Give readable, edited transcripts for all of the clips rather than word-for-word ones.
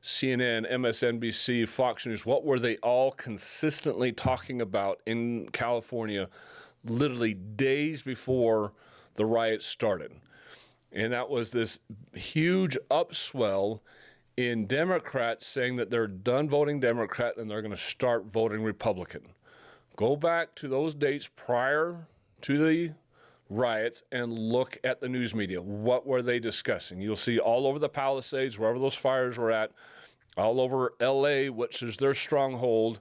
CNN, MSNBC, Fox News, what were they all consistently talking about in California literally days before the riots started? And that was this huge upswell in Democrats saying that they're done voting Democrat and they're going to start voting Republican. Go back to those dates prior to the riots and look at the news media. What were they discussing? You'll see all over the Palisades, wherever those fires were at, all over LA, which is their stronghold,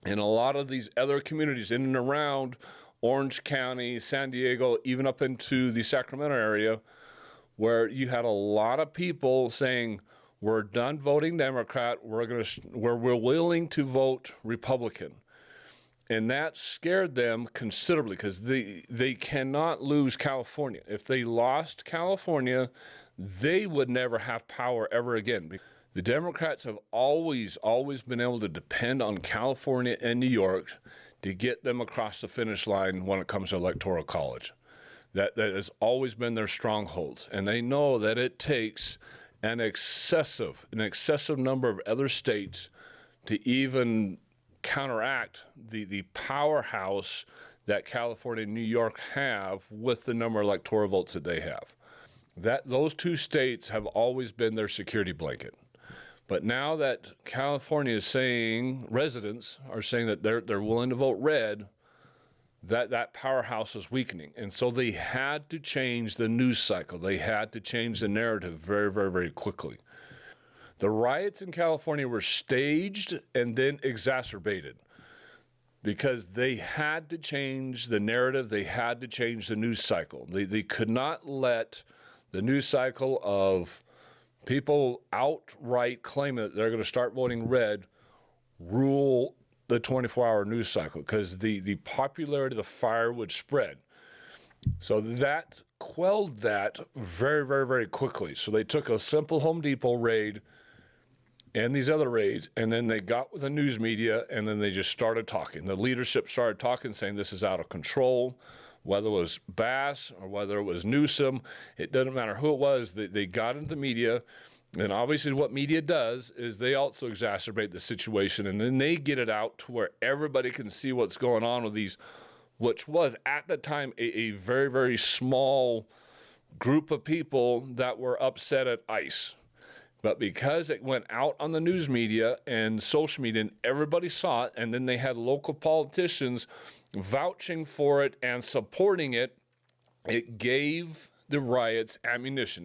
and a lot of these other communities in and around Orange County, San Diego, even up into the Sacramento area, where you had a lot of people saying, we're done voting Democrat, we're willing to vote Republican. And that scared them considerably because they cannot lose California. If they lost California, they would never have power ever again. The Democrats have always been able to depend on California and New York to get them across the finish line when it comes to Electoral College. That has always been their strongholds. And they know that it takes an excessive number of other states to even counteract the powerhouse that California and New York have with the number of electoral votes that they have. Those two states have always been their security blanket. But now that California is saying, residents are saying that they're willing to vote red, that powerhouse is weakening. And so they had to change the news cycle. They had to change the narrative very quickly. The riots in California were staged and then exacerbated because they had to change the narrative. They had to change the news cycle. They could not let the news cycle of people outright claiming that they're going to start voting red rule the 24-hour news cycle, because the popularity of the fire would spread. So that quelled that very quickly. So they took a simple Home Depot raid and these other raids, and then they got with the news media, and then they just started talking. The leadership started talking, saying this is out of control. Whether it was Bass or whether it was Newsom, it doesn't matter who it was. They got into the media. And obviously what media does is they also exacerbate the situation, and then they get it out to where everybody can see what's going on with these, which was at the time a very small group of people that were upset at ICE. But because it went out on the news media and social media and everybody saw it, and then they had local politicians vouching for it and supporting it, it gave the riots ammunition.